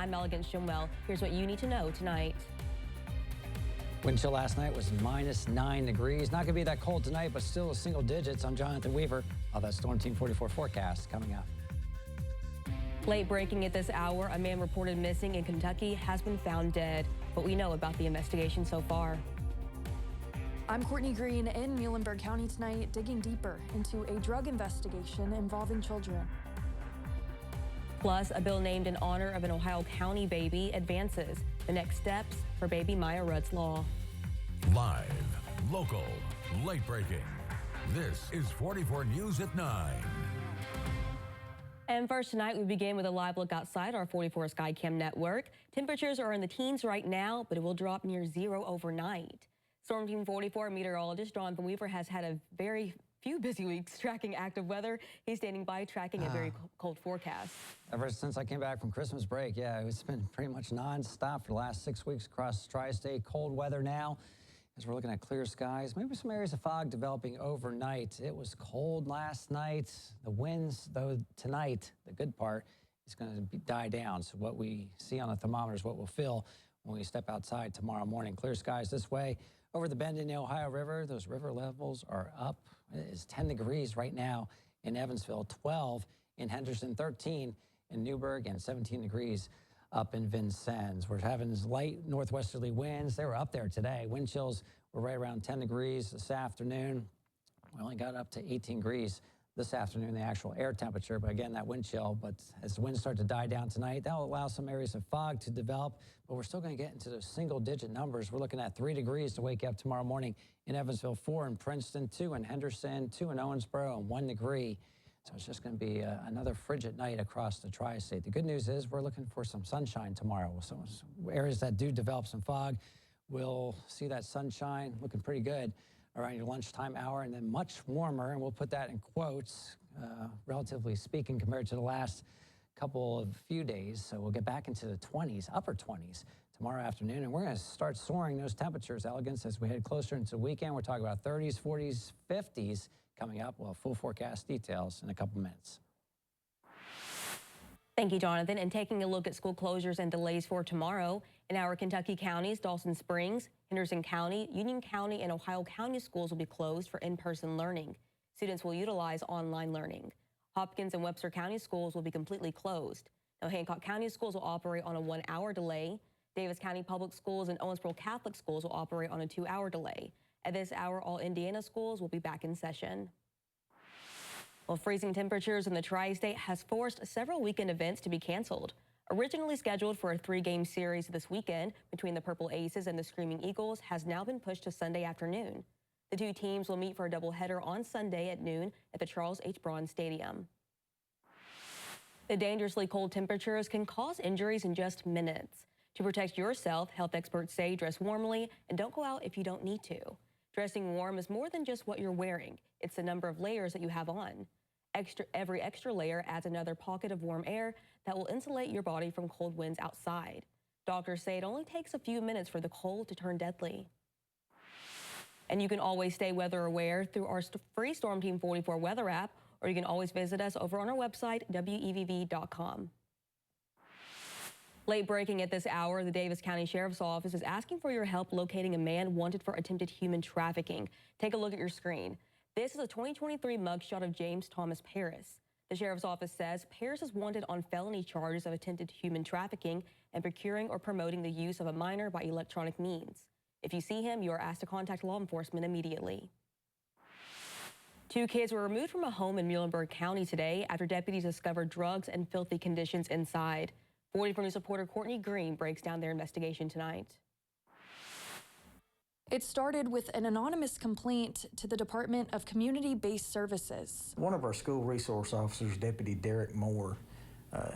I'm Elegant Shimwell. Here's what you need to know tonight. Wind chill last night was -9 degrees. Not going to be that cold tonight, but still single digits. I'm Jonathan Weaver. All that Storm Team 44 forecast coming up. Late breaking at this hour, a man reported missing in Kentucky has been found dead. What we know about the investigation so far. I'm Courtney Green in Muhlenberg County tonight, digging deeper into a drug investigation involving children. Plus, a bill named in honor of an Ohio County baby advances the next steps for baby Maya Rudd's law. Live, local, late breaking. This is 44 News at 9. And first tonight, we begin with a live look outside our 44 Skycam network. Temperatures are in the teens right now, but it will drop near zero overnight. Storm Team 44 meteorologist Jonathan Weaver has had a very few busy weeks tracking active weather. He's standing by tracking a very cold forecast. Ever since I came back from Christmas break, it's been pretty much nonstop for the last 6 weeks across the tri-state. Cold weather now as we're looking at clear skies. Maybe some areas of fog developing overnight. It was cold last night. The winds, though, tonight, the good part, is going to die down. So what we see on the thermometer is what we'll feel when we step outside tomorrow morning. Clear skies this way. Over the bend in the Ohio River, those river levels are up. It is 10 degrees right now in Evansville, 12 in Henderson, 13 in Newburgh, and 17 degrees up in Vincennes. We're having light northwesterly winds. They were up there today. Wind chills were right around 10 degrees this afternoon. We only got up to 18 degrees this afternoon, the actual air temperature, but again, that wind chill. But as the winds start to die down tonight, that will allow some areas of fog to develop, but we're still going to get into those single-digit numbers. We're looking at 3 degrees to wake up tomorrow morning in Evansville, 4 in Princeton, 2 in Henderson, 2 in Owensboro, and 1 degree. So it's just going to be another frigid night across the tri-state. The good news is we're looking for some sunshine tomorrow. So areas that do develop some fog, we'll see that sunshine looking pretty good around your lunchtime hour, and then much warmer, and we'll put that in quotes, relatively speaking, compared to the last few days. So we'll get back into the 20s, upper 20s tomorrow afternoon, and we're going to start soaring those temperatures, Elegance, as we head closer into the weekend. We're talking about 30s, 40s, 50s coming up. We'll have full forecast details in a couple minutes. Thank you, Jonathan. And taking a look at school closures and delays for tomorrow, in our Kentucky counties, Dawson Springs, Henderson County, Union County, and Ohio County schools will be closed for in-person learning. Students will utilize online learning. Hopkins and Webster County schools will be completely closed. Now, Hancock County schools will operate on a 1-hour delay. Davis County Public Schools and Owensboro Catholic schools will operate on a 2-hour delay. At this hour, all Indiana schools will be back in session. Well, freezing temperatures in the tri-state has forced several weekend events to be canceled. Originally scheduled for a 3-game series this weekend between the Purple Aces and the Screaming Eagles has now been pushed to Sunday afternoon. The two teams will meet for a doubleheader on Sunday at noon at the Charles H. Braun Stadium. The dangerously cold temperatures can cause injuries in just minutes. To protect yourself, health experts say dress warmly and don't go out if you don't need to. Dressing warm is more than just what you're wearing. It's the number of layers that you have on. Every extra layer adds another pocket of warm air that will insulate your body from cold winds outside. Doctors say it only takes a few minutes for the cold to turn deadly. And you can always stay weather aware through our free Storm Team 44 weather app, or you can always visit us over on our website, WEVV.com. Late breaking at this hour, the Davis County Sheriff's Office is asking for your help locating a man wanted for attempted human trafficking. Take a look at your screen. This is a 2023 mugshot of James Thomas Paris. The Sheriff's Office says Paris is wanted on felony charges of attempted human trafficking and procuring or promoting the use of a minor by electronic means. If you see him, you are asked to contact law enforcement immediately. 2 kids were removed from a home in Muhlenberg County today after deputies discovered drugs and filthy conditions inside. 44 News reporter Courtney Green breaks down their investigation tonight. It started with an anonymous complaint to the Department of Community-Based Services. One of our school resource officers, Deputy Derek Moore,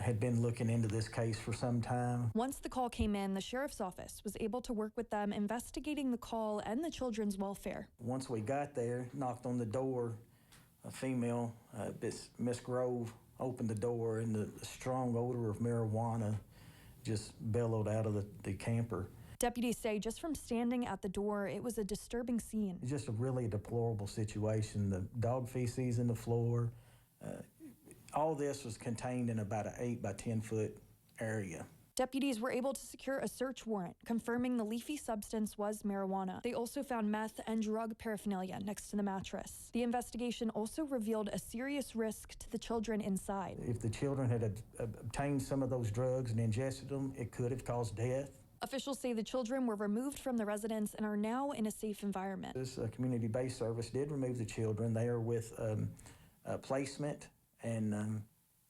had been looking into this case for some time. Once the call came in, the Sheriff's Office was able to work with them investigating the call and the children's welfare. Once we got there, knocked on the door, a female, Miss Grove, opened the door, and the strong odor of marijuana just bellowed out of the camper. Deputies say just from standing at the door, it was a disturbing scene. It's just a really deplorable situation. The dog feces in the floor. All this was contained in about an 8 by 10 foot area. Deputies were able to secure a search warrant, confirming the leafy substance was marijuana. They also found meth and drug paraphernalia next to the mattress. The investigation also revealed a serious risk to the children inside. If the children had obtained some of those drugs and ingested them, it could have caused death. Officials say the children were removed from the residence and are now in a safe environment. This community-based service did remove the children. They are with placement, and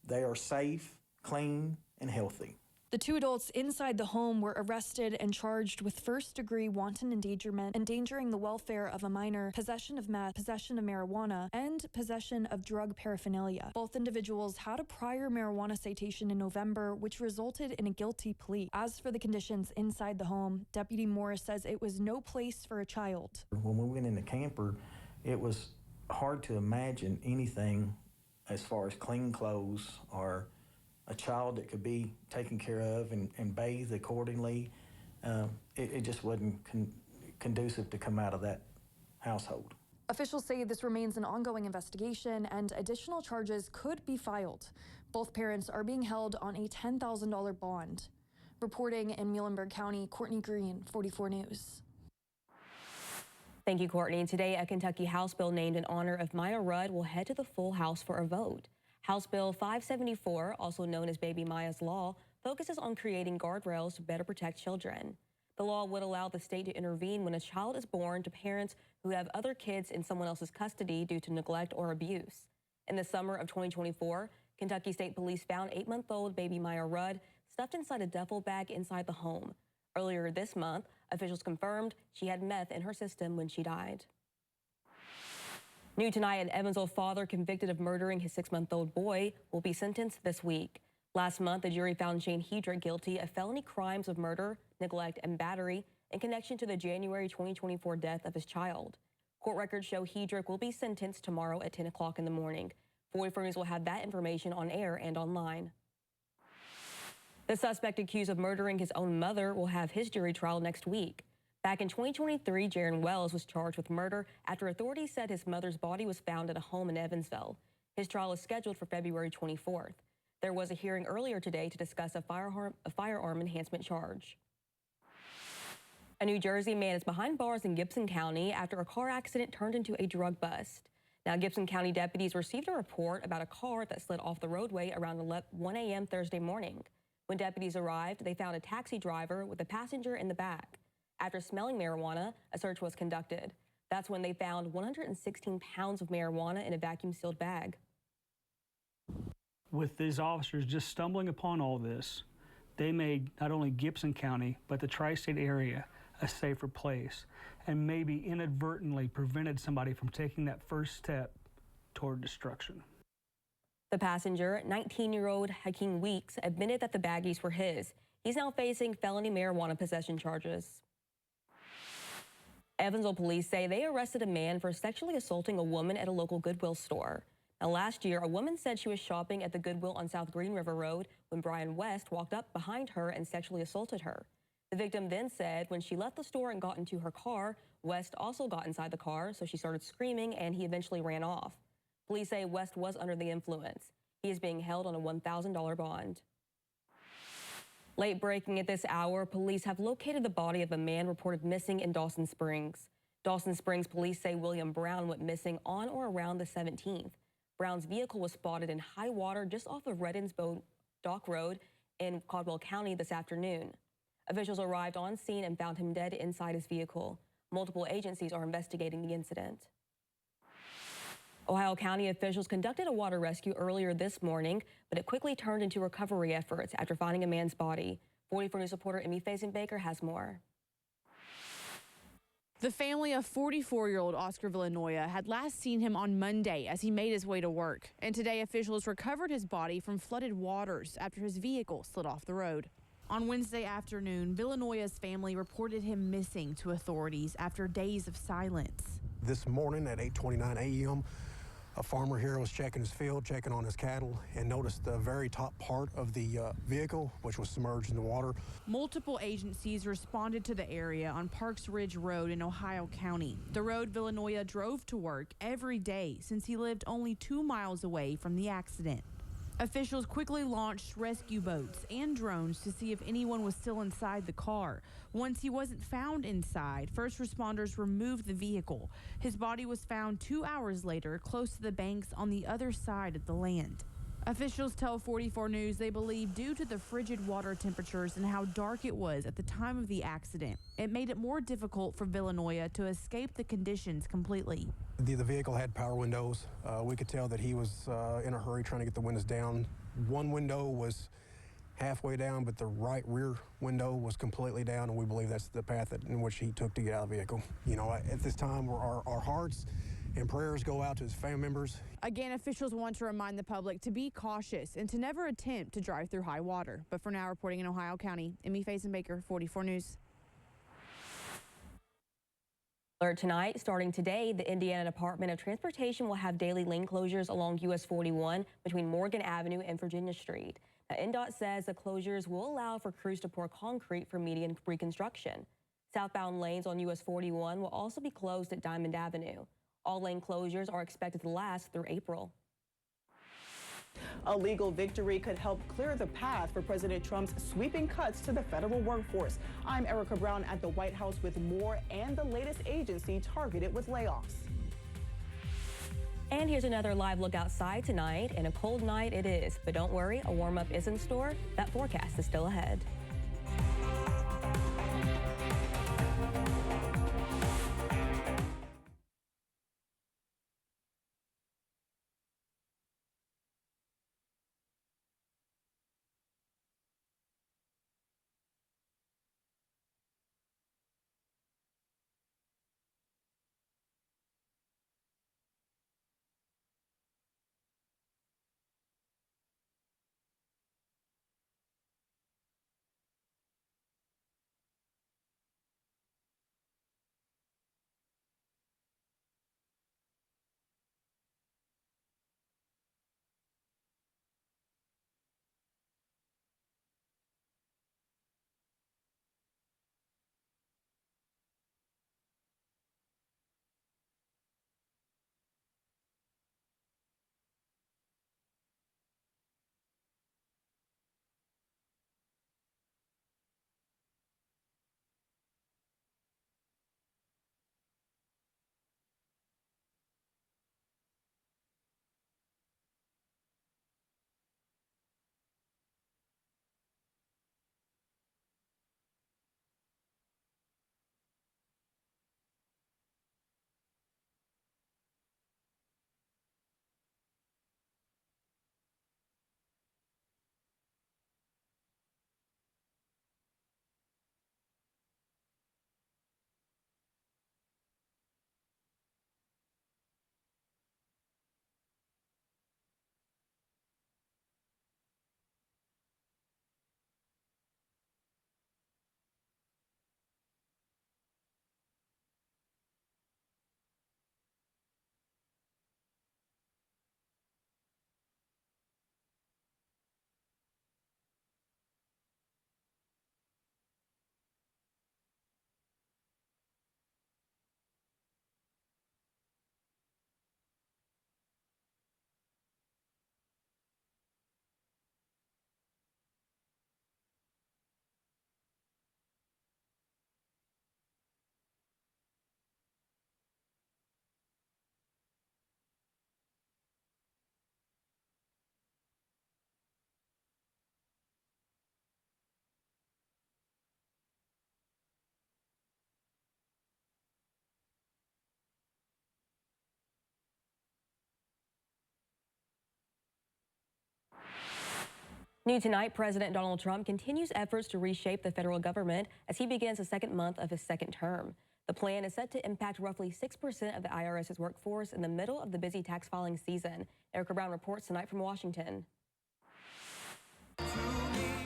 they are safe, clean, and healthy. The 2 adults inside the home were arrested and charged with first-degree wanton endangerment, endangering the welfare of a minor, possession of meth, possession of marijuana, and possession of drug paraphernalia. Both individuals had a prior marijuana citation in November, which resulted in a guilty plea. As for the conditions inside the home, Deputy Morris says it was no place for a child. When we went in the camper, it was hard to imagine anything as far as clean clothes or a child that could be taken care of and bathed accordingly. It just wasn't conducive to come out of that household. Officials say this remains an ongoing investigation and additional charges could be filed. Both parents are being held on a $10,000 bond. Reporting in Muhlenberg County, Courtney Green, 44 News. Thank you, Courtney. Today, a Kentucky House bill named in honor of Maya Rudd will head to the full House for a vote. House Bill 574, also known as Baby Maya's Law, focuses on creating guardrails to better protect children. The law would allow the state to intervene when a child is born to parents who have other kids in someone else's custody due to neglect or abuse. In the summer of 2024, Kentucky State Police found 8-month-old baby Maya Rudd stuffed inside a duffel bag inside the home. Earlier this month, officials confirmed she had meth in her system when she died. New tonight, an Evansville father convicted of murdering his 6-month-old boy will be sentenced this week. Last month, the jury found Shane Hedrick guilty of felony crimes of murder, neglect, and battery in connection to the January 2024 death of his child. Court records show Hedrick will be sentenced tomorrow at 10 o'clock in the morning. 44 News will have that information on air and online. The suspect accused of murdering his own mother will have his jury trial next week. Back in 2023, Jaron Wells was charged with murder after authorities said his mother's body was found at a home in Evansville. His trial is scheduled for February 24th. There was a hearing earlier today to discuss a firearm enhancement charge. A New Jersey man is behind bars in Gibson County after a car accident turned into a drug bust. Now, Gibson County deputies received a report about a car that slid off the roadway around 1 a.m. Thursday morning. When deputies arrived, they found a taxi driver with a passenger in the back. After smelling marijuana, a search was conducted. That's when they found 116 pounds of marijuana in a vacuum-sealed bag. With these officers just stumbling upon all this, they made not only Gibson County, but the tri-state area a safer place, and maybe inadvertently prevented somebody from taking that first step toward destruction. The passenger, 19-year-old Hakeem Weeks, admitted that the baggies were his. He's now facing felony marijuana possession charges. Evansville police say they arrested a man for sexually assaulting a woman at a local Goodwill store. Now, last year, a woman said she was shopping at the Goodwill on South Green River Road when Brian West walked up behind her and sexually assaulted her. The victim then said when she left the store and got into her car, West also got inside the car, so she started screaming and he eventually ran off. Police say West was under the influence. He is being held on a $1,000 bond. Late breaking at this hour, police have located the body of a man reported missing in Dawson Springs. Dawson Springs police say William Brown went missing on or around the 17th. Brown's vehicle was spotted in high water just off of Redensbow Dock Road in Caldwell County this afternoon. Officials arrived on scene and found him dead inside his vehicle. Multiple agencies are investigating the incident. Ohio County officials conducted a water rescue earlier this morning, but it quickly turned into recovery efforts after finding a man's body. 44 News reporter Emmy Faison-Baker has more. The family of 44-year-old Oscar Villanueva had last seen him on Monday as he made his way to work. And today officials recovered his body from flooded waters after his vehicle slid off the road. On Wednesday afternoon, Villanueva's family reported him missing to authorities after days of silence. This morning at 8:29 a.m., a farmer here was checking his field, checking on his cattle, and noticed the very top part of the vehicle, which was submerged in the water. Multiple agencies responded to the area on Parks Ridge Road in Ohio County. The road Villanueva drove to work every day since he lived only 2 miles away from the accident. Officials quickly launched rescue boats and drones to see if anyone was still inside the car. Once he wasn't found inside, first responders removed the vehicle. His body was found 2 hours later, close to the banks on the other side of the land. Officials tell 44 News they believe due to the frigid water temperatures and how dark it was at the time of the accident, it made it more difficult for Villanoia to escape the conditions completely. The vehicle had power windows. We could tell that he was in a hurry trying to get the windows down. One window was halfway down, but the right rear window was completely down, and we believe that's the path in which he took to get out of the vehicle. You know, at this time, our hearts and prayers go out to his family members. Again, officials want to remind the public to be cautious and to never attempt to drive through high water. But for now, reporting in Ohio County, Emmy Faison-Baker, 44 News. Alert tonight, starting today, the Indiana Department of Transportation will have daily lane closures along US 41 between Morgan Avenue and Virginia Street. Now, NDOT says the closures will allow for crews to pour concrete for median reconstruction. Southbound lanes on US 41 will also be closed at Diamond Avenue. All lane closures are expected to last through April. A legal victory could help clear the path for President Trump's sweeping cuts to the federal workforce. I'm Erica Brown at the White House with more and the latest agency targeted with layoffs. And here's another live look outside tonight, and a cold night it is. But don't worry, a warm-up is in store. That forecast is still ahead. New tonight, President Donald Trump continues efforts to reshape the federal government as he begins the second month of his second term. The plan is set to impact roughly 6% of the IRS's workforce in the middle of the busy tax filing season. Erica Brown reports tonight from Washington.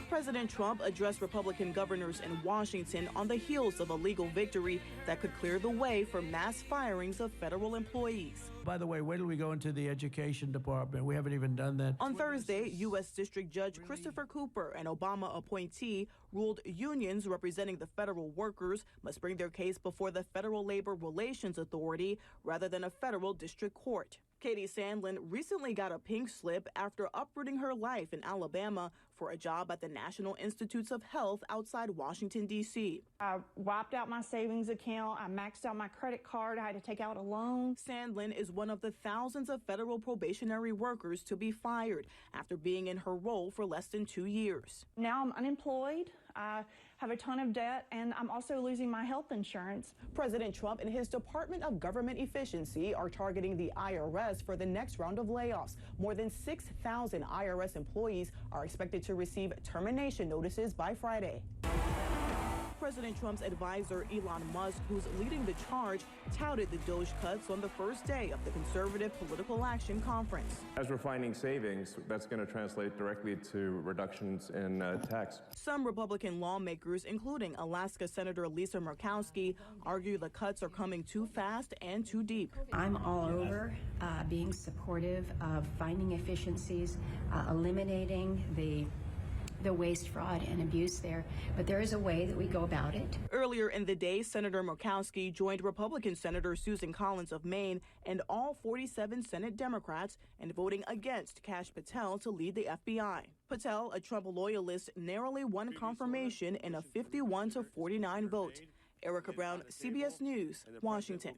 President Trump addressed Republican governors in Washington on the heels of a legal victory that could clear the way for mass firings of federal employees. By the way, wait till we go into the education department. We haven't even done that. On Thursday, U.S. District Judge Christopher Cooper, an Obama appointee, ruled unions representing the federal workers must bring their case before the Federal Labor Relations Authority rather than a federal district court. Katie Sandlin recently got a pink slip after uprooting her life in Alabama for a job at the National Institutes of Health outside Washington, D.C. I wiped out my savings account. I maxed out my credit card. I had to take out a loan. Sandlin is one of the thousands of federal probationary workers to be fired after being in her role for less than 2 years. Now I'm unemployed. I have a ton of debt, and I'm also losing my health insurance. President Trump and his Department of Government Efficiency are targeting the IRS for the next round of layoffs. More than 6,000 IRS employees are expected to receive termination notices by Friday. President Trump's advisor, Elon Musk, who's leading the charge, touted the DOGE cuts on the first day of the Conservative Political Action Conference. As we're finding savings, that's going to translate directly to reductions in tax. Some Republican lawmakers, including Alaska Senator Lisa Murkowski, argue the cuts are coming too fast and too deep. I'm all over being supportive of finding efficiencies, eliminating the waste, fraud, and abuse there, but there is a way that we go about it. Earlier in the day, Senator Murkowski joined Republican Senator Susan Collins of Maine and all 47 Senate Democrats in voting against Kash Patel to lead the FBI. Patel, a Trump loyalist, narrowly won confirmation in a 51-49 vote. Erica Brown, CBS News, Washington.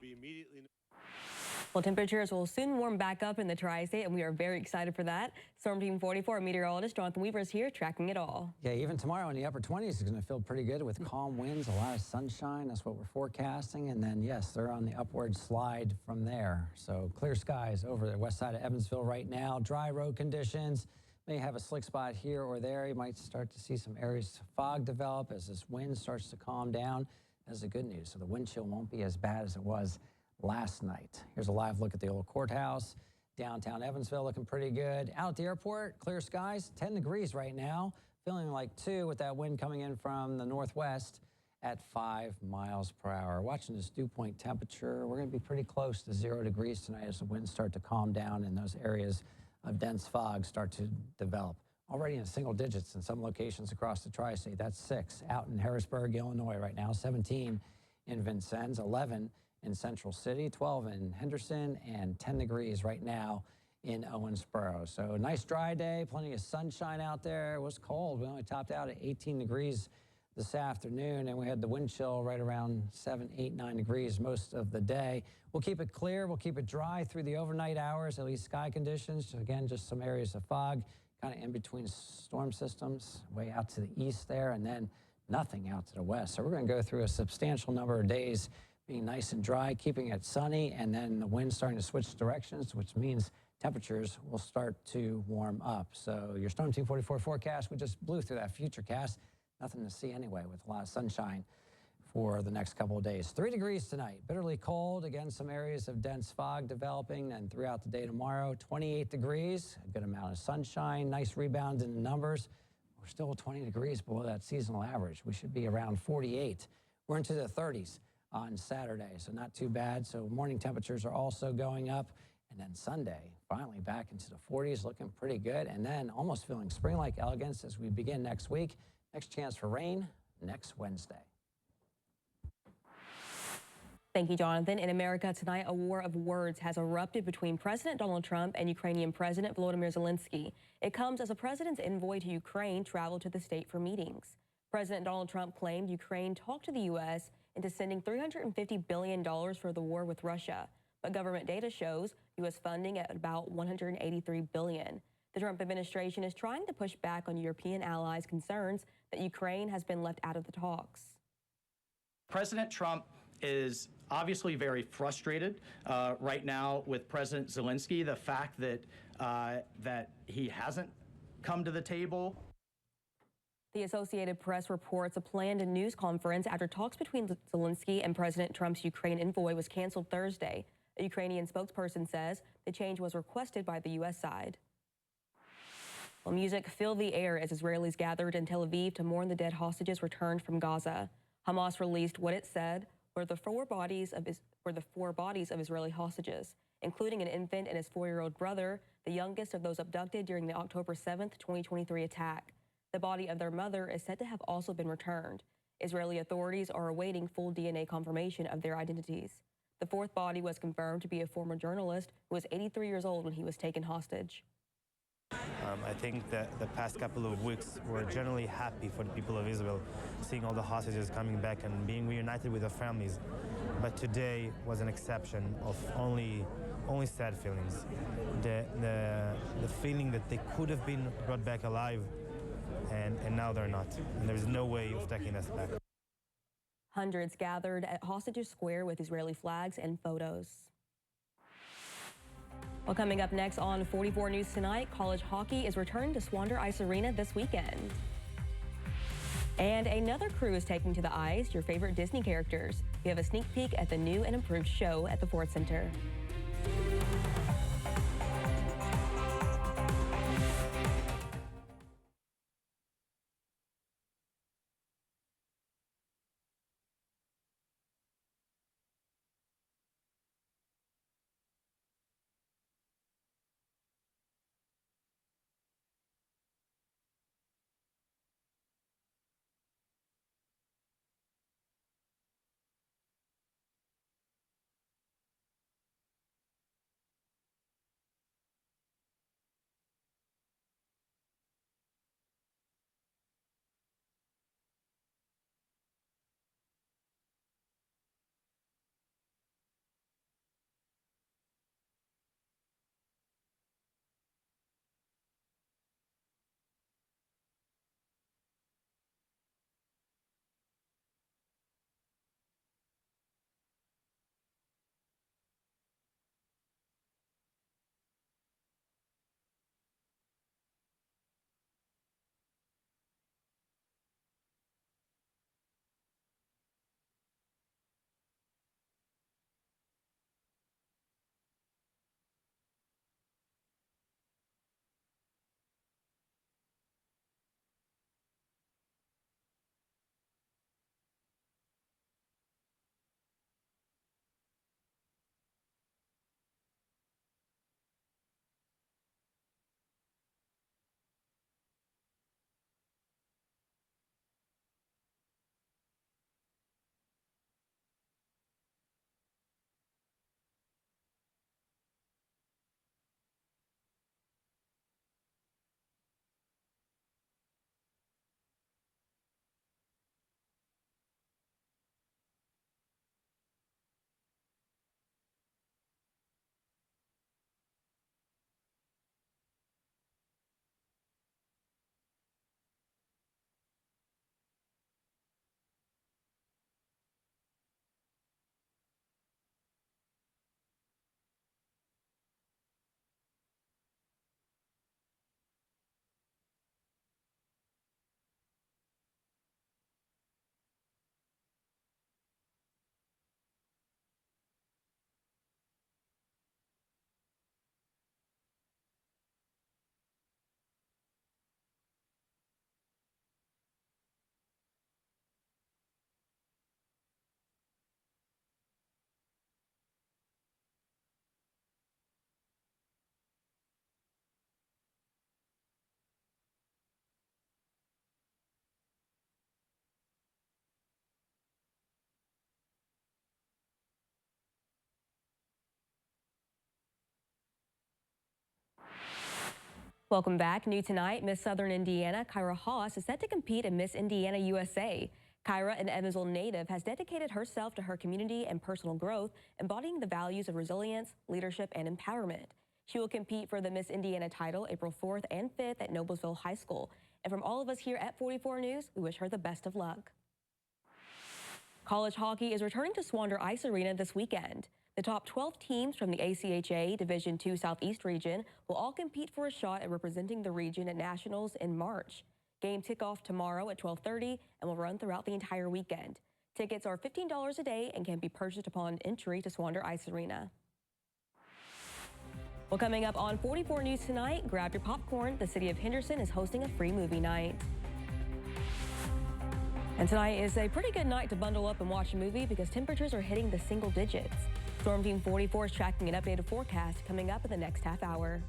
Well, temperatures will soon warm back up in the Tri-State, and we are very excited for that. Storm Team 44 meteorologist Jonathan Weaver is here tracking it all. Yeah, even tomorrow in the upper 20s is going to feel pretty good with calm winds, a lot of sunshine. That's what we're forecasting. And then, yes, they're on the upward slide from there. So clear skies over the west side of Evansville right now. Dry road conditions. May have a slick spot here or there. You might start to see some areas of fog develop as this wind starts to calm down. That's the good news. So the wind chill won't be as bad as it was last night. Here's a live look at the old courthouse. Downtown Evansville looking pretty good. Out at the airport, clear skies, 10 degrees right now. Feeling like 2 with that wind coming in from the northwest at 5 miles per hour. Watching this dew point temperature, we're going to be pretty close to 0 degrees tonight as the winds start to calm down and those areas of dense fog start to develop. Already in single digits in some locations across the Tri-State. That's 6 out in Harrisburg, Illinois right now, 17 in Vincennes, 11 in Central City, 12 in Henderson, and 10 degrees right now in Owensboro. So nice dry day, plenty of sunshine out there. It was cold. We only topped out at 18 degrees this afternoon, and we had the wind chill right around 7, 8, 9 degrees most of the day. We'll keep it clear. We'll keep it dry through the overnight hours, at least sky conditions. Again, just some areas of fog, kind of in between storm systems, way out to the east there, and then nothing out to the west. So we're going to go through a substantial number of days being nice and dry, keeping it sunny, and then the wind starting to switch directions, which means temperatures will start to warm up. So your Storm Team 44 forecast, we just blew through that future cast. Nothing to see anyway with a lot of sunshine for the next couple of days. 3 degrees tonight, bitterly cold. Again, some areas of dense fog developing, and throughout the day tomorrow, 28 degrees, a good amount of sunshine, nice rebound in the numbers. We're still 20 degrees below that seasonal average. We should be around 48. We're into the 30s on Saturday, so not too bad. So morning temperatures are also going up. And then Sunday, finally back into the 40s, looking pretty good. And then almost feeling spring-like elegance as we begin next week. Next chance for rain next Wednesday. Thank you, Jonathan. In America tonight, a war of words has erupted between President Donald Trump and Ukrainian President Volodymyr Zelensky. It comes as the president's envoy to Ukraine traveled to the state for meetings. President Donald Trump claimed Ukraine talked to the U.S. into sending $350 billion for the war with Russia. But government data shows U.S. funding at about $183 billion. The Trump administration is trying to push back on European allies' concerns that Ukraine has been left out of the talks. President Trump is obviously very frustrated right now with President Zelensky. The fact that that he hasn't come to the table. The Associated Press reports a planned news conference after talks between Zelensky and President Trump's Ukraine envoy was canceled Thursday. A Ukrainian spokesperson says the change was requested by the U.S. side. Well, music filled the air as Israelis gathered in Tel Aviv to mourn the dead hostages returned from Gaza. Hamas released what it said were the four bodies of Israeli hostages, including an infant and his 4-year-old brother, the youngest of those abducted during the October 7th, 2023 attack. The body of their mother is said to have also been returned. Israeli authorities are awaiting full DNA confirmation of their identities. The fourth body was confirmed to be a former journalist who was 83 years old when he was taken hostage. I think that the past couple of weeks were generally happy for the people of Israel, seeing all the hostages coming back and being reunited with their families. But today was an exception of only sad feelings. The feeling that they could have been brought back alive, and now they're not. And there's no way of taking us back. Hundreds gathered at Hostages Square with Israeli flags and photos. Well, coming up next on 44 News Tonight, college hockey is returning to Swander Ice Arena this weekend. And another crew is taking to the ice your favorite Disney characters. We have a sneak peek at the new and improved show at the Ford Center. Welcome back. New tonight, Miss Southern Indiana, Kyra Haas, is set to compete in Miss Indiana USA. Kyra, an Evansville native, has dedicated herself to her community and personal growth, embodying the values of resilience, leadership, and empowerment. She will compete for the Miss Indiana title April 4th and 5th at Noblesville High School. And from all of us here at 44 News, we wish her the best of luck. College hockey is returning to Swander Ice Arena this weekend. The top 12 teams from the ACHA Division II Southeast region will all compete for a shot at representing the region at Nationals in March. Games kick off tomorrow at 12:30 and will run throughout the entire weekend. Tickets are $15 a day and can be purchased upon entry to Swander Ice Arena. Well, coming up on 44 News tonight, grab your popcorn. The city of Henderson is hosting a free movie night. And tonight is a pretty good night to bundle up and watch a movie because temperatures are hitting the single digits. Storm Team 44 is tracking an updated forecast coming up in the next half hour.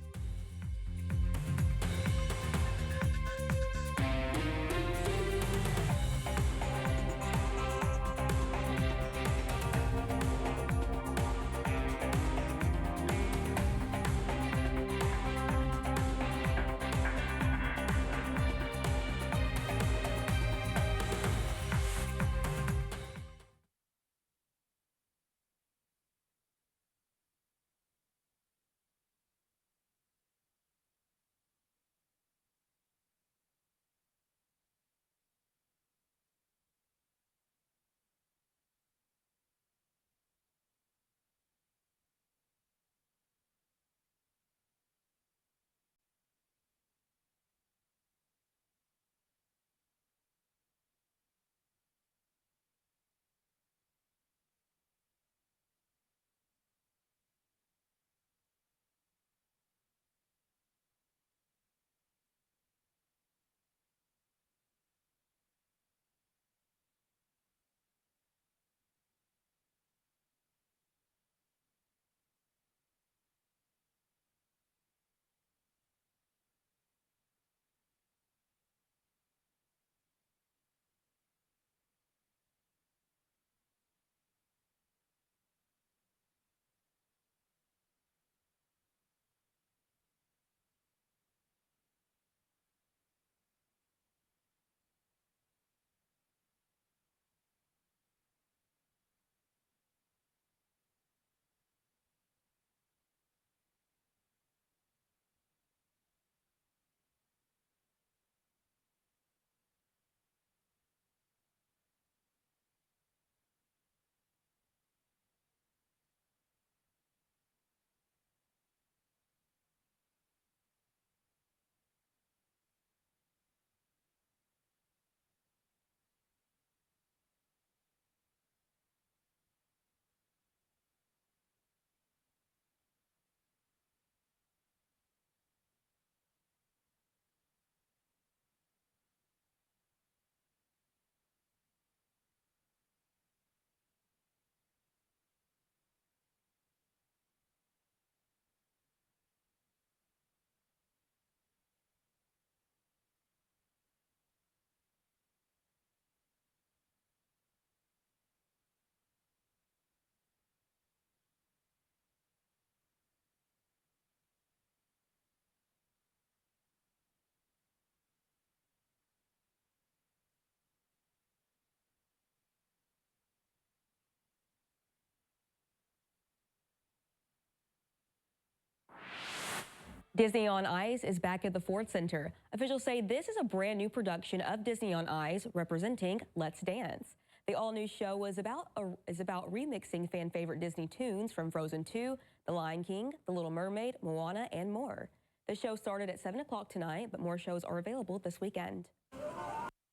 Disney on Ice is back at the Ford Center. Officials say this is a brand new production of Disney on Ice representing Let's Dance. The all-new show is about remixing fan favorite Disney tunes from Frozen 2, The Lion King, The Little Mermaid, Moana, and more. The show started at 7 o'clock tonight, but more shows are available this weekend.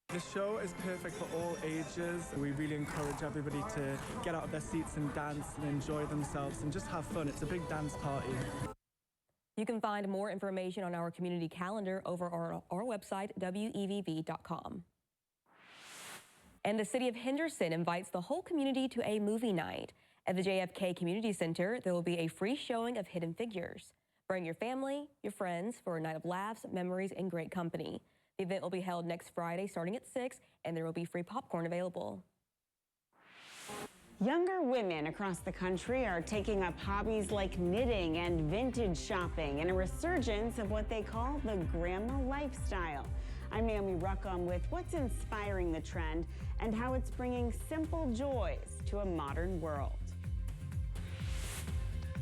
The show is perfect for all ages. We really encourage everybody to get out of their seats and dance and enjoy themselves and just have fun. It's a big dance party. You can find more information on our community calendar over our website, wevv.com. And the city of Henderson invites the whole community to a movie night. At the JFK Community Center, there will be a free showing of Hidden Figures. Bring your family, your friends for a night of laughs, memories, and great company. The event will be held next Friday starting at 6, and there will be free popcorn available. Younger women across the country are taking up hobbies like knitting and vintage shopping and a resurgence of what they call the grandma lifestyle. I'm Naomi Ruckham with what's inspiring the trend and how it's bringing simple joys to a modern world.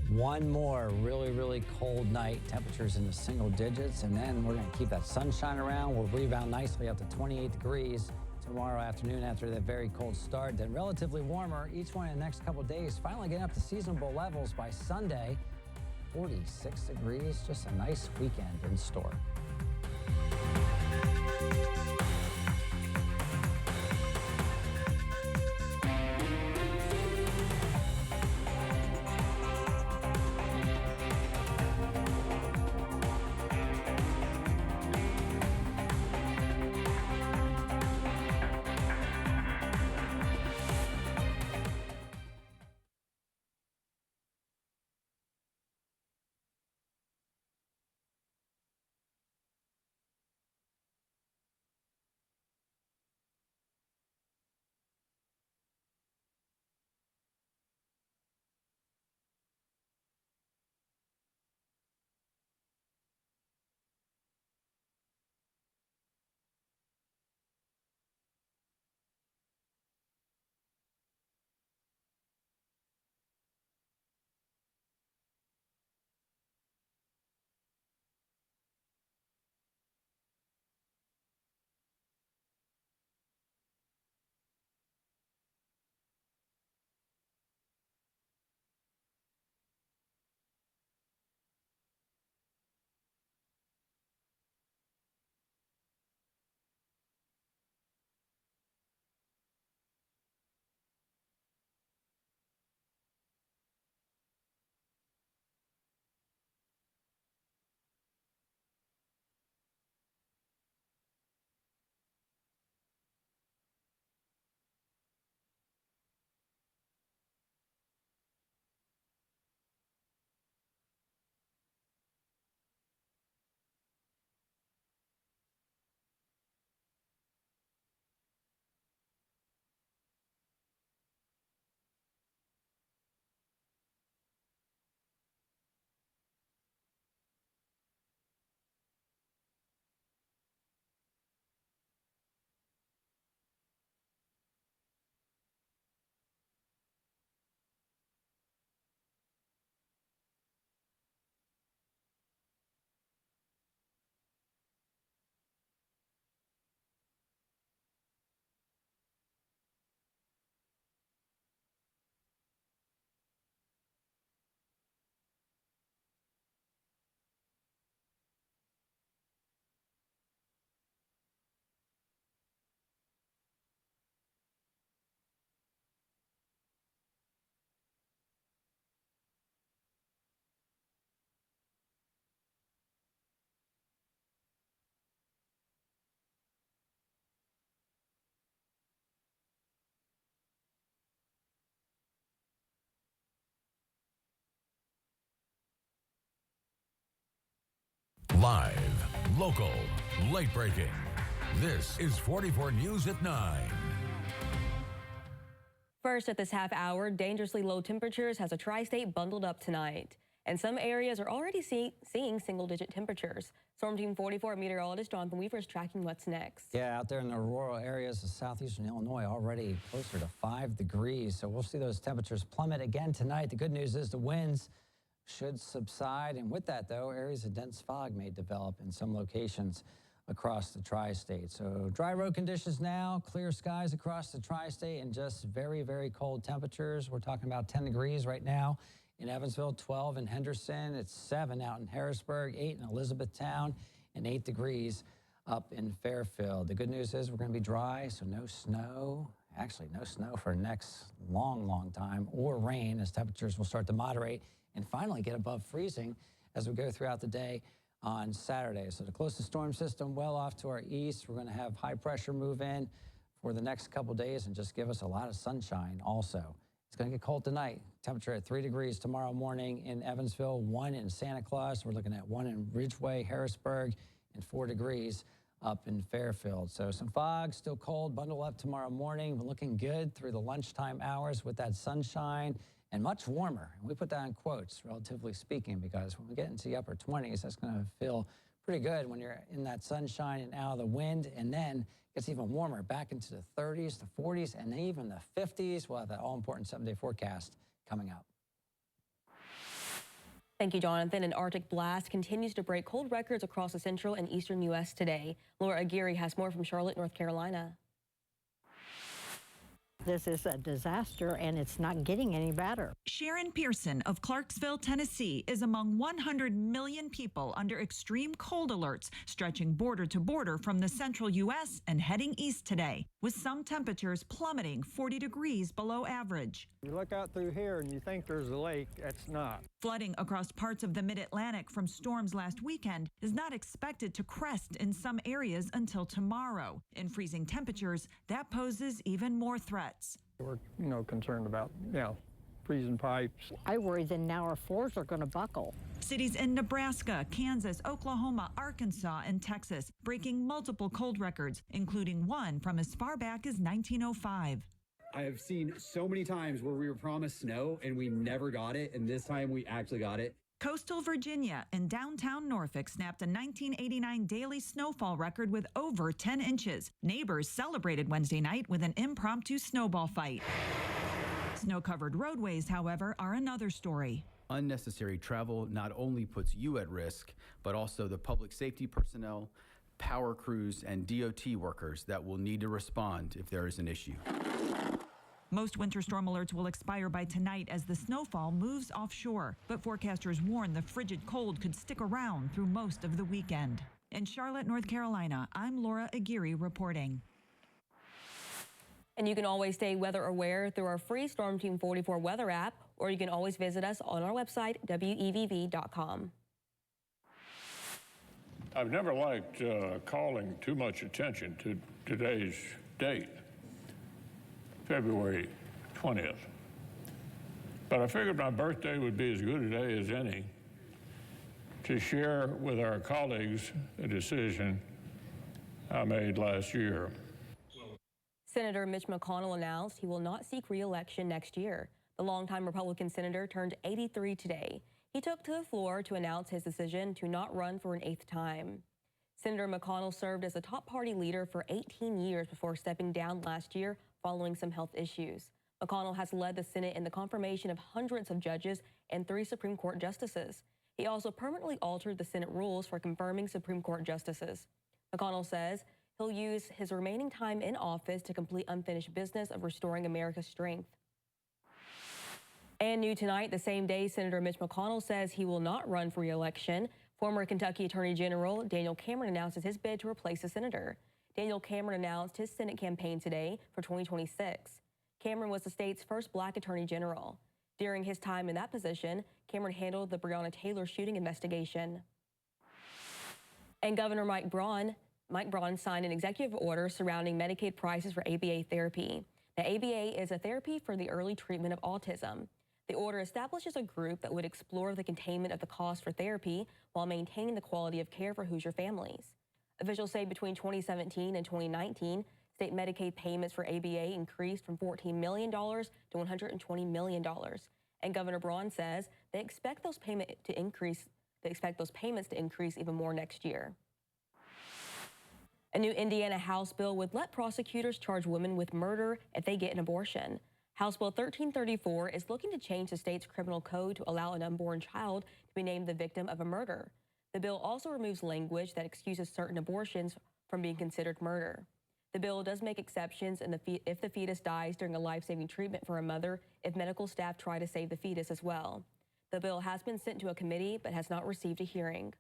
One more really cold night, temperatures in the single digits, and then we're going to keep that sunshine around. We'll rebound nicely up to 28 degrees tomorrow afternoon after that very cold start. Then relatively warmer each one in the next couple of days, finally getting up to seasonable levels by Sunday. 46 degrees, just a nice weekend in store. Live, local, late breaking. This is 44 News at 9. First at this half hour, dangerously low temperatures has a tri-state bundled up tonight. And some areas are already seeing single-digit temperatures. Storm Team 44 meteorologist Jonathan Weaver is tracking what's next. Yeah, out there in the rural areas of southeastern Illinois, already closer to 5 degrees. So we'll see those temperatures plummet again tonight. The good news is the winds should subside. And with that, though, areas of dense fog may develop in some locations across the tri-state. So dry road conditions now, clear skies across the tri-state, and just very, very cold temperatures. We're talking about 10 degrees right now in Evansville, 12 in Henderson. It's 7 out in Harrisburg, 8 in Elizabethtown, and 8 degrees up in Fairfield. The good news is we're going to be dry, so no snow. Actually, no snow for the next long time, or rain, as temperatures will start to moderate and finally get above freezing as we go throughout the day on Saturday. So the closest storm system well off to our east. We're going to have high pressure move in for the next couple days and just give us a lot of sunshine also. It's going to get cold tonight. Temperature at 3 degrees tomorrow morning in Evansville, 1 in Santa Claus. We're looking at 1 in Ridgeway, Harrisburg, and 4 degrees up in Fairfield. So some fog, still cold, bundle up tomorrow morning, but looking good through the lunchtime hours with that sunshine and much warmer. And we put that in quotes, relatively speaking, because when we get into the upper 20s, that's going to feel pretty good when you're in that sunshine and out of the wind. And then it gets even warmer, back into the 30s, the 40s, and even the 50s. We'll have that all-important 7-day forecast coming up. Thank you, Jonathan. An Arctic blast continues to break cold records across the central and eastern U.S. today. Laura Aguirre has more from Charlotte, North Carolina. This is a disaster, and it's not getting any better. Sharon Pearson of Clarksville, Tennessee, is among 100 million people under extreme cold alerts, stretching border to border from the central U.S. and heading east today, with some temperatures plummeting 40 degrees below average. You look out through here and you think there's a lake. It's not. Flooding across parts of the mid-Atlantic from storms last weekend is not expected to crest in some areas until tomorrow. In freezing temperatures, that poses even more threats. We're, concerned about, freezing pipes. I worry that now our floors are going to buckle. Cities in Nebraska, Kansas, Oklahoma, Arkansas, and Texas breaking multiple cold records, including one from as far back as 1905. I have seen so many times where we were promised snow and we never got it, and this time we actually got it. Coastal Virginia and downtown Norfolk snapped a 1989 daily snowfall record with over 10 inches. Neighbors celebrated Wednesday night with an impromptu snowball fight. Snow-covered roadways, however, are another story. Unnecessary travel not only puts you at risk, but also the public safety personnel, power crews, and DOT workers that will need to respond if there is an issue. Most winter storm alerts will expire by tonight as the snowfall moves offshore, but forecasters warn the frigid cold could stick around through most of the weekend. In Charlotte, North Carolina, I'm Laura Aguirre reporting. And you can always stay weather aware through our free Storm Team 44 weather app, or you can always visit us on our website, WEVV.com. I've never liked calling too much attention to today's date, February 20th. But I figured my birthday would be as good a day as any to share with our colleagues a decision I made last year. Senator Mitch McConnell announced he will not seek re-election next year. The longtime Republican senator turned 83 today. He took to the floor to announce his decision to not run for an 8th time. Senator McConnell served as a top party leader for 18 years before stepping down last year following some health issues. McConnell has led the Senate in the confirmation of hundreds of judges and 3 Supreme Court justices. He also permanently altered the Senate rules for confirming Supreme Court justices. McConnell says he'll use his remaining time in office to complete unfinished business of restoring America's strength. And new tonight, the same day Senator Mitch McConnell says he will not run for re-election, former Kentucky Attorney General Daniel Cameron announces his bid to replace the senator. Daniel Cameron announced his Senate campaign today for 2026. Cameron was the state's first Black Attorney General. During his time in that position, Cameron handled the Breonna Taylor shooting investigation. And Governor Mike Braun signed an executive order surrounding Medicaid prices for ABA therapy. Now, ABA is a therapy for the early treatment of autism. The order establishes a group that would explore the containment of the cost for therapy while maintaining the quality of care for Hoosier families. Officials say between 2017 and 2019, state Medicaid payments for ABA increased from $14 million to $120 million. And Governor Braun says they expect those payments to increase even more next year. A new Indiana House bill would let prosecutors charge women with murder if they get an abortion. House Bill 1334 is looking to change the state's criminal code to allow an unborn child to be named the victim of a murder. The bill also removes language that excuses certain abortions from being considered murder. The bill does make exceptions if the fetus dies during a life-saving treatment for a mother, if medical staff try to save the fetus as well. The bill has been sent to a committee but has not received a hearing.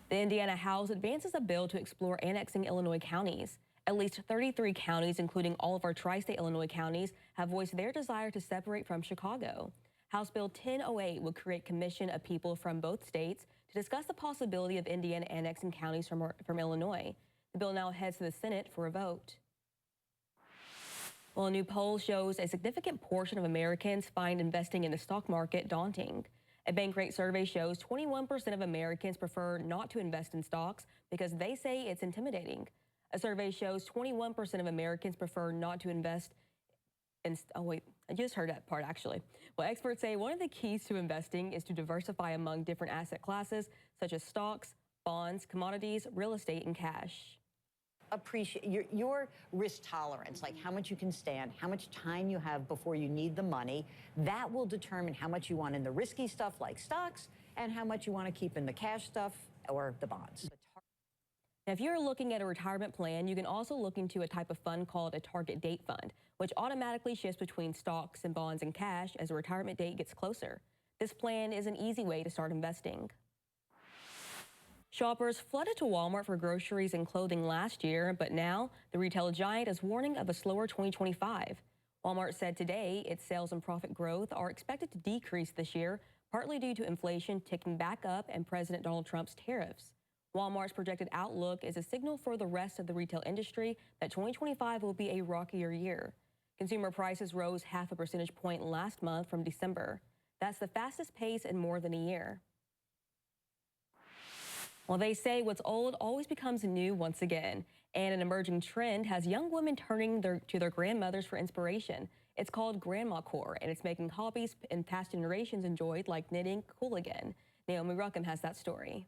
The Indiana House advances a bill to explore annexing Illinois counties. At least 33 counties, including all of our tri-state Illinois counties, have voiced their desire to separate from Chicago. House Bill 1008 would create a commission of people from both states to discuss the possibility of Indiana annexing counties from Illinois. The bill now heads to the Senate for a vote. Well, a new poll shows a significant portion of Americans find investing in the stock market daunting. A Bankrate survey shows 21% of Americans prefer not to invest in stocks because they say it's intimidating. A survey shows 21% of Americans prefer not to invest in, oh wait, I just heard that part actually. Well, experts say one of the keys to investing is to diversify among different asset classes such as stocks, bonds, commodities, real estate, and cash. Appreciate your risk tolerance, like how much you can stand, how much time you have before you need the money. That will determine how much you want in the risky stuff like stocks and how much you want to keep in the cash stuff or the bonds. Now, if you're looking at a retirement plan, you can also look into a type of fund called a target date fund, which automatically shifts between stocks and bonds and cash as the retirement date gets closer. This plan is an easy way to start investing. Shoppers flooded to Walmart for groceries and clothing last year, but now the retail giant is warning of a slower 2025. Walmart said today its sales and profit growth are expected to decrease this year, partly due to inflation ticking back up and President Donald Trump's tariffs. Walmart's projected outlook is a signal for the rest of the retail industry that 2025 will be a rockier year. Consumer prices rose 0.5 percentage point last month from December. That's the fastest pace in more than a year. Well, they say what's old always becomes new once again, and an emerging trend has young women turning to their grandmothers for inspiration. It's called grandma core, and it's making hobbies in past generations enjoyed, like knitting, cool again. Naomi Ruckham has that story.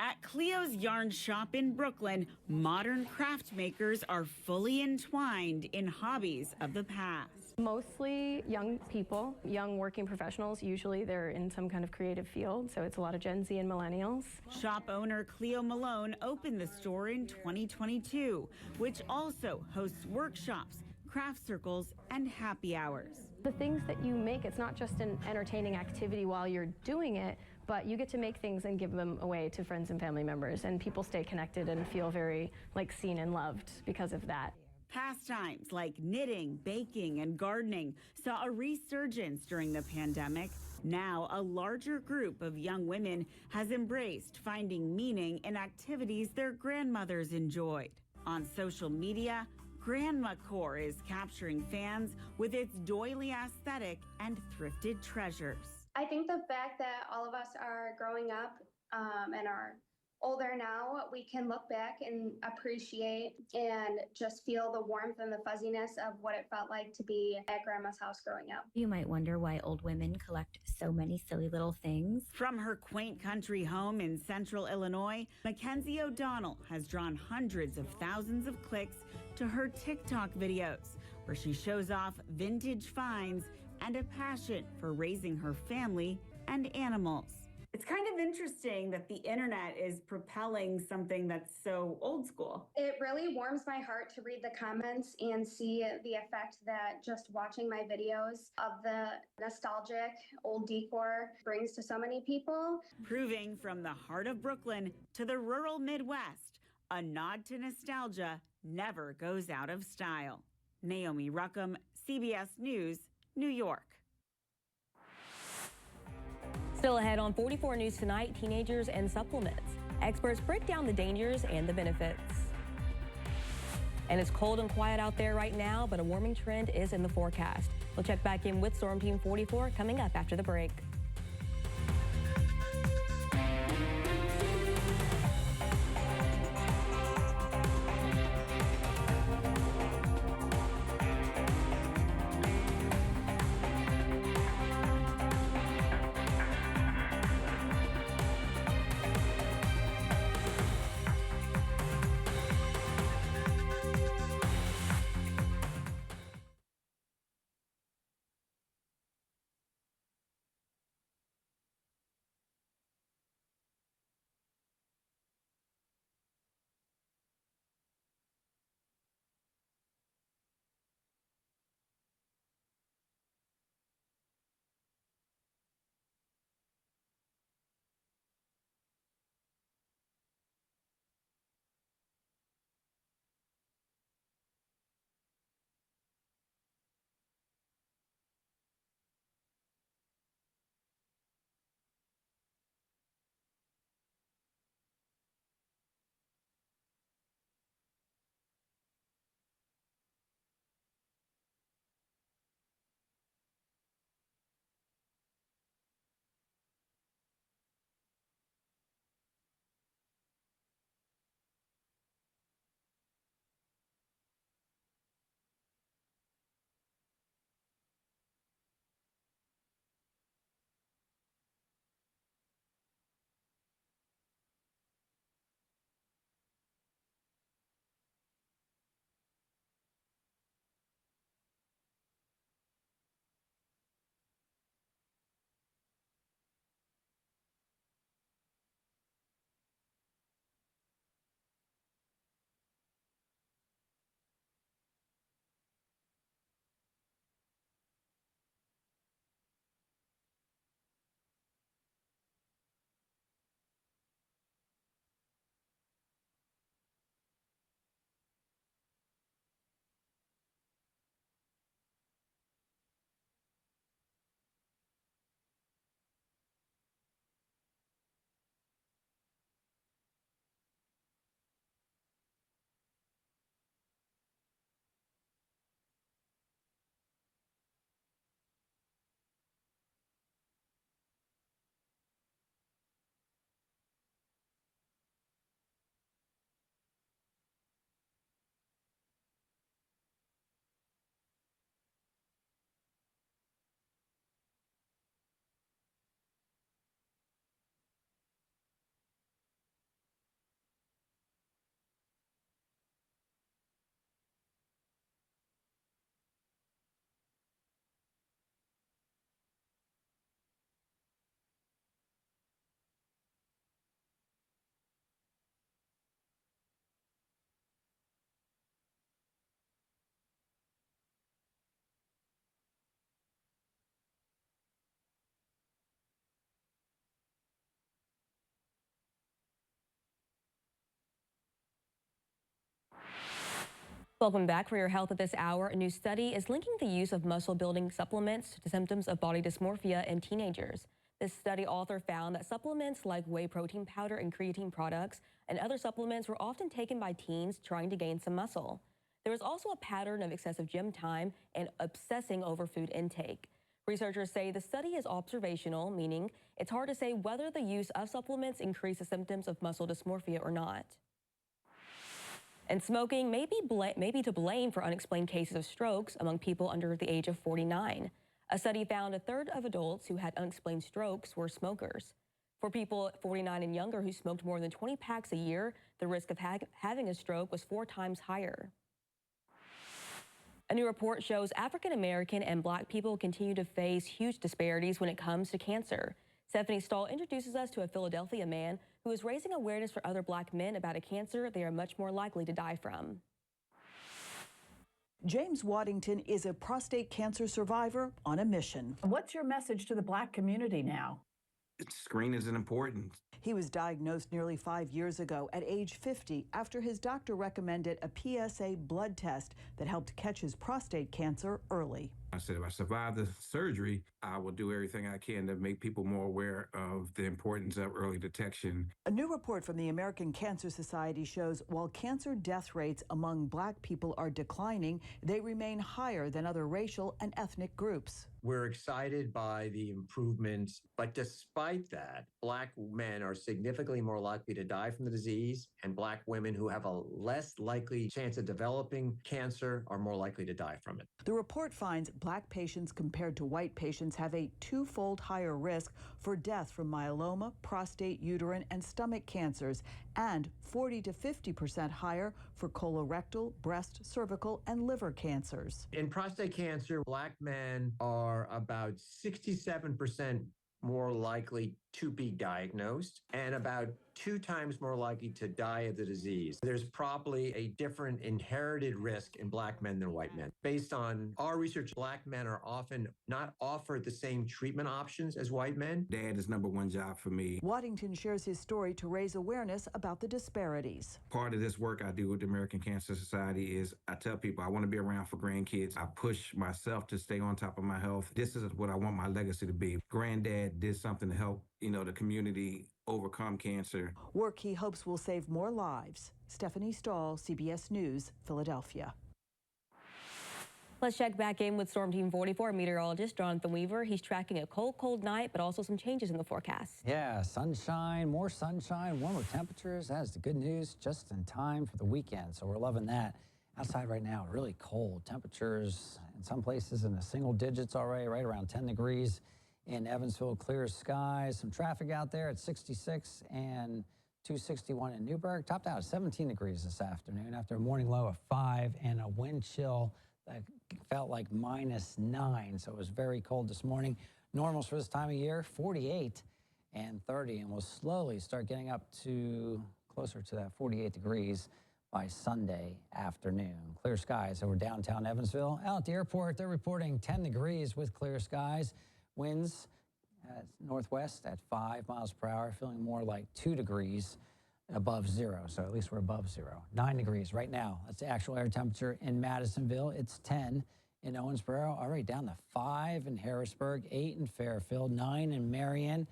At Cleo's Yarn Shop in Brooklyn, modern craft makers are fully entwined in hobbies of the past. Mostly young people, young working professionals. Usually they're in some kind of creative field, so it's a lot of Gen Z and millennials. Shop owner Cleo Malone opened the store in 2022, which also hosts workshops, craft circles, and happy hours. The things that you make, it's not just an entertaining activity while you're doing it, but you get to make things and give them away to friends and family members, and people stay connected and feel very seen and loved because of that. Pastimes like knitting, baking, and gardening saw a resurgence during the pandemic. Now, a larger group of young women has embraced finding meaning in activities their grandmothers enjoyed. On social media, Grandma Core is capturing fans with its doily aesthetic and thrifted treasures. I think the fact that all of us are growing up and are older now, we can look back and appreciate and just feel the warmth and the fuzziness of what it felt like to be at Grandma's house growing up. You might wonder why old women collect so many silly little things. From her quaint country home in central Illinois, Mackenzie O'Donnell has drawn hundreds of thousands of clicks to her TikTok videos, where she shows off vintage finds and a passion for raising her family and animals. It's kind of interesting that the internet is propelling something that's so old school. It really warms my heart to read the comments and see the effect that just watching my videos of the nostalgic old decor brings to so many people. Proving from the heart of Brooklyn to the rural Midwest, a nod to nostalgia never goes out of style. Naomi Ruckham, CBS News, New York. Still ahead on 44 News tonight, teenagers and supplements. Experts break down the dangers and the benefits. And it's cold and quiet out there right now, but a warming trend is in the forecast. We'll check back in with Storm Team 44 coming up after the break. Welcome back. For your health at this hour, a new study is linking the use of muscle-building supplements to symptoms of body dysmorphia in teenagers. This study author found that supplements like whey protein powder and creatine products and other supplements were often taken by teens trying to gain some muscle. There was also a pattern of excessive gym time and obsessing over food intake. Researchers say the study is observational, meaning it's hard to say whether the use of supplements increases symptoms of muscle dysmorphia or not. And smoking may be to blame for unexplained cases of strokes among people under the age of 49. A study found a third of adults who had unexplained strokes were smokers. For people 49 and younger who smoked more than 20 packs a year, the risk of having a stroke was 4 times higher. A new report shows African American and Black people continue to face huge disparities when it comes to cancer. Stephanie Stahl introduces us to a Philadelphia man who is raising awareness for other Black men about a cancer they are much more likely to die from. James Waddington is a prostate cancer survivor on a mission. What's your message to the Black community now? Screening is important. He was diagnosed nearly 5 years ago at age 50 after his doctor recommended a PSA blood test that helped catch his prostate cancer early. I said, if I survive the surgery, I will do everything I can to make people more aware of the importance of early detection. A new report from the American Cancer Society shows while cancer death rates among Black people are declining, they remain higher than other racial and ethnic groups. We're excited by the improvements, but despite that, Black men are significantly more likely to die from the disease, and Black women who have a less likely chance of developing cancer are more likely to die from it. The report finds Black patients compared to white patients have a 2-fold higher risk for death from myeloma, prostate, uterine, and stomach cancers, and 40 to 50% higher for colorectal, breast, cervical, and liver cancers. In prostate cancer, Black men are about 67% more likely to be diagnosed and about 2 times more likely to die of the disease. There's probably a different inherited risk in Black men than white men. Based on our research, Black men are often not offered the same treatment options as white men. Dad is #1 job for me. Waddington shares his story to raise awareness about the disparities. Part of this work I do with the American Cancer Society is I tell people I want to be around for grandkids. I push myself to stay on top of my health. This is what I want my legacy to be. Granddad did something to help, the community overcome cancer. Work he hopes will save more lives. Stephanie Stahl, CBS News, Philadelphia. Let's check back in with Storm Team 44 meteorologist Jonathan Weaver. He's tracking a cold night, but also some changes in the forecast. Yeah, sunshine, more sunshine, warmer temperatures. That is the good news, just in time for the weekend. So we're loving that. Outside right now, really cold temperatures in some places in the single digits already, right around 10 degrees. In Evansville, clear skies. Some traffic out there at 66 and 261 in Newburgh. Topped out at 17 degrees this afternoon after a morning low of 5 and a wind chill that felt like -9. So it was very cold this morning. Normals for this time of year, 48 and 30. And we'll slowly start getting up to closer to that 48 degrees by Sunday afternoon. Clear skies over downtown Evansville. Out at the airport, they're reporting 10 degrees with clear skies. Winds at northwest at 5 miles per hour, feeling more like 2 degrees above zero. So at least we're above zero. 9 degrees right now. That's the actual air temperature in Madisonville. It's 10 in Owensboro. All right, down to 5 in Harrisburg, 8 in Fairfield, 9 in Marion,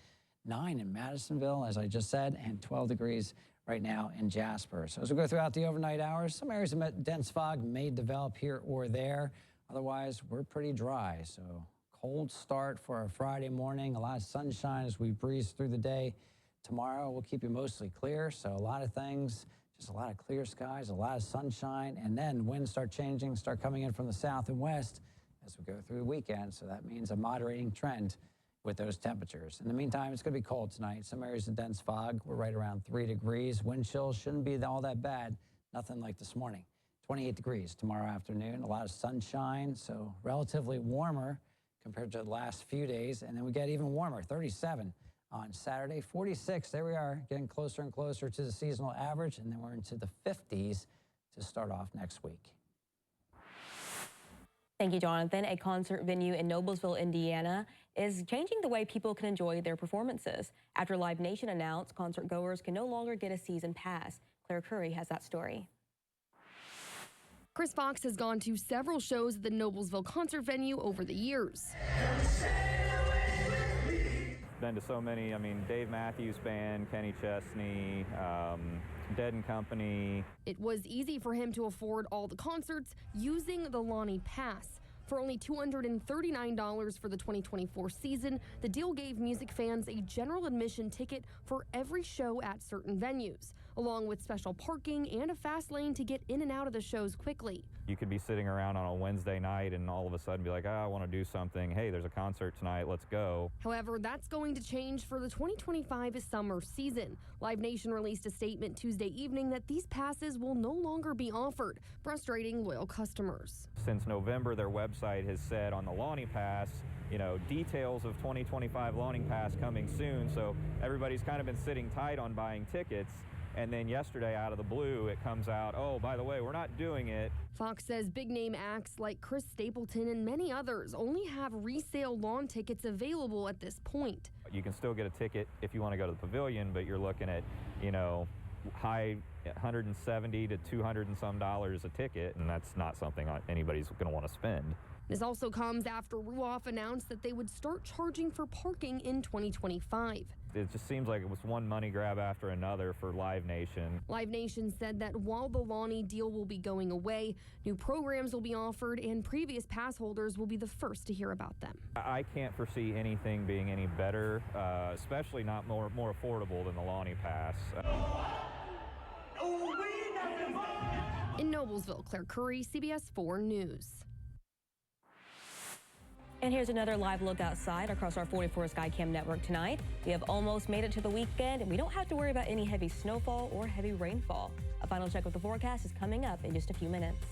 9 in Madisonville, as I just said, and 12 degrees right now in Jasper. So as we go throughout the overnight hours, some areas of dense fog may develop here or there. Otherwise, we're pretty dry. So cold start for a Friday morning, a lot of sunshine as we breeze through the day. Tomorrow we'll keep you mostly clear, so a lot of things, just a lot of clear skies, a lot of sunshine, and then winds start changing, start coming in from the south and west as we go through the weekend. So that means a moderating trend with those temperatures. In the meantime, it's going to be cold tonight. Some areas of dense fog. We're right around 3 degrees. Wind chills shouldn't be all that bad. Nothing like this morning. 28 degrees tomorrow afternoon. A lot of sunshine, so relatively warmer compared to the last few days. And then we get even warmer, 37 on Saturday, 46. There we are, getting closer and closer to the seasonal average. And then we're into the 50s to start off next week. Thank you, Jonathan. A concert venue in Noblesville, Indiana is changing the way people can enjoy their performances. After Live Nation announced concert goers can no longer get a season pass. Claire Curry has that story. Chris Fox has gone to several shows at the Noblesville concert venue over the years. Been to so many, Dave Matthews Band, Kenny Chesney, Dead and Company. It was easy for him to afford all the concerts using the Lonnie Pass. For only $239 for the 2024 season, the deal gave music fans a general admission ticket for every show at certain venues, along with special parking and a fast lane to get in and out of the shows quickly. You could be sitting around on a Wednesday night and all of a sudden be like, I want to do something. Hey, there's a concert tonight. Let's go. However, that's going to change for the 2025 summer season. Live Nation released a statement Tuesday evening that these passes will no longer be offered, frustrating loyal customers. Since November, their website has said on the Lonnie Pass, details of 2025 Lonnie Pass coming soon. So everybody's kind of been sitting tight on buying tickets. And then yesterday, out of the blue, it comes out, oh, by the way, we're not doing it. Fox says big-name acts like Chris Stapleton and many others only have resale lawn tickets available at this point. You can still get a ticket if you want to go to the pavilion, but you're looking at, high $170 to $200 and some a ticket, and that's not something anybody's going to want to spend. This also comes after Ruoff announced that they would start charging for parking in 2025. It just seems like it was one money grab after another for Live Nation. Live Nation said that while the Lonnie deal will be going away, new programs will be offered and previous pass holders will be the first to hear about them. I can't foresee anything being any better, especially not more affordable than the Lonnie Pass. In Noblesville, Claire Curry, CBS 4 News. And here's another live look outside across our 44 Skycam network tonight. We have almost made it to the weekend, and we don't have to worry about any heavy snowfall or heavy rainfall. A final check with the forecast is coming up in just a few minutes.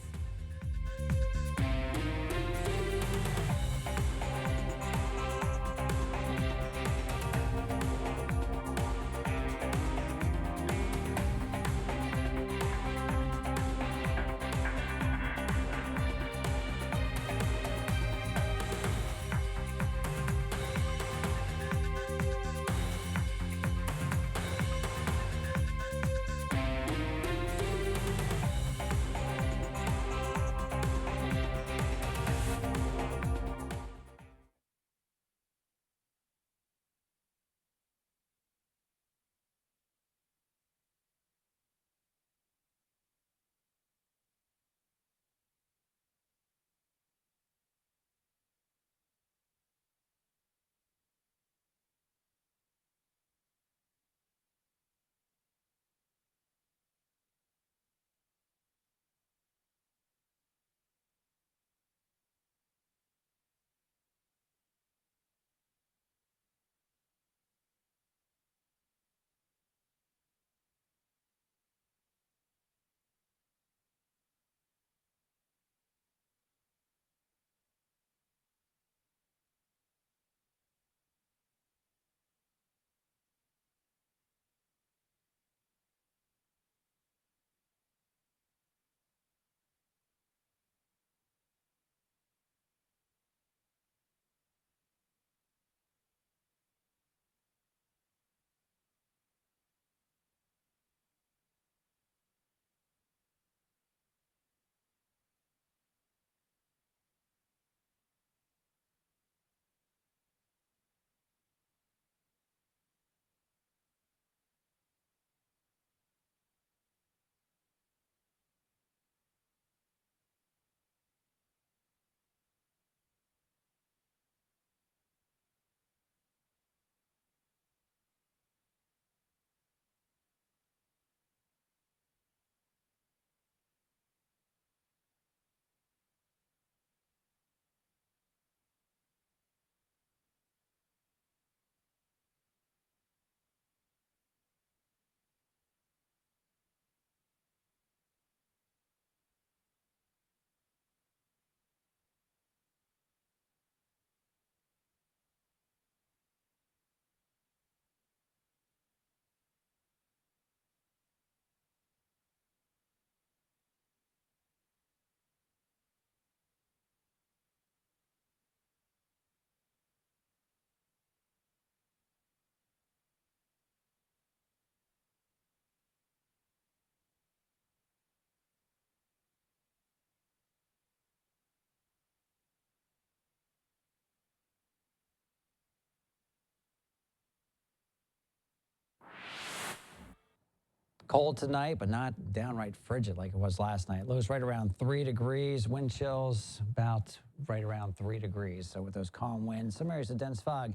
Cold tonight, but not downright frigid like it was last night. Lows right around 3 degrees. Wind chills about right around 3 degrees. So with those calm winds, some areas of dense fog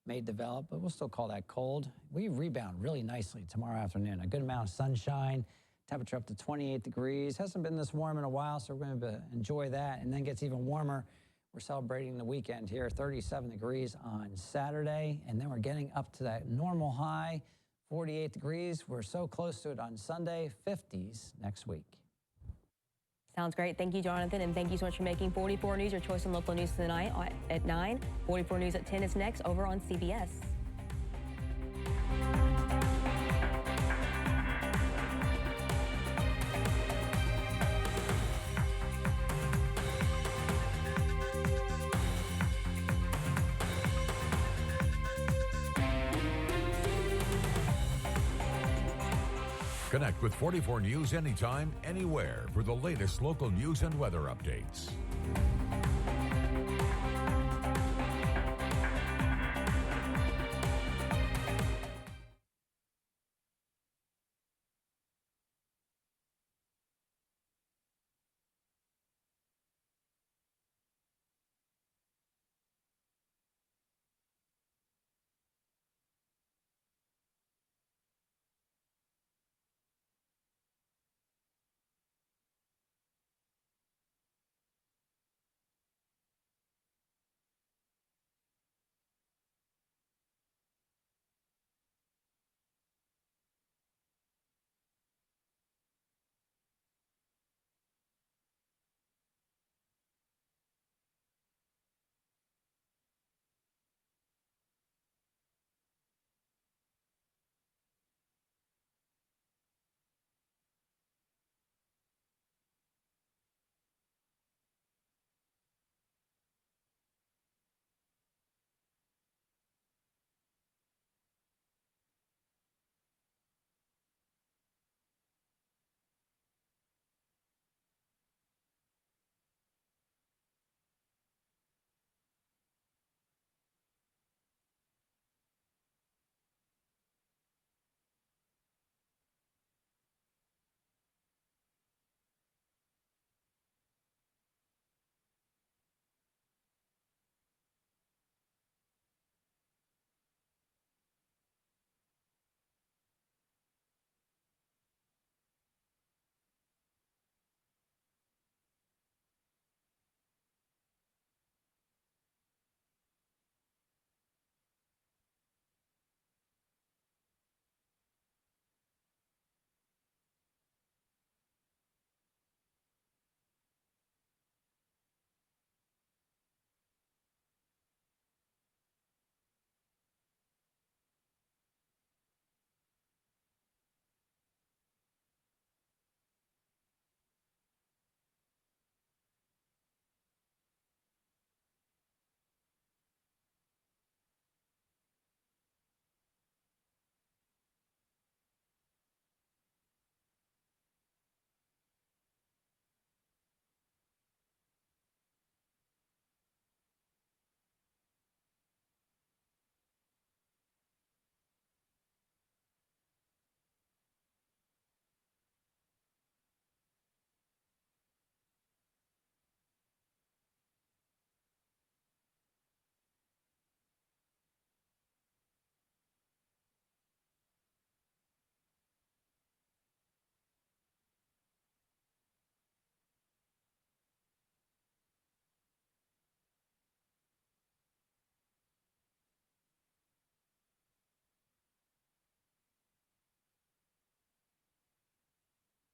may develop, but we'll still call that cold. We rebound really nicely tomorrow afternoon. A good amount of sunshine. Temperature up to 28 degrees. Hasn't been this warm in a while, so we're going to enjoy that. And then gets even warmer. We're celebrating the weekend here, 37 degrees on Saturday. And then we're getting up to that normal high, 48 degrees. We're so close to it on Sunday, 50s next week. Sounds great. Thank you, Jonathan, and thank you so much for making 44 News your choice in local news tonight at 9. 44 News at 10 is next over on CBS. Connect with 44 News anytime, anywhere for the latest local news and weather updates.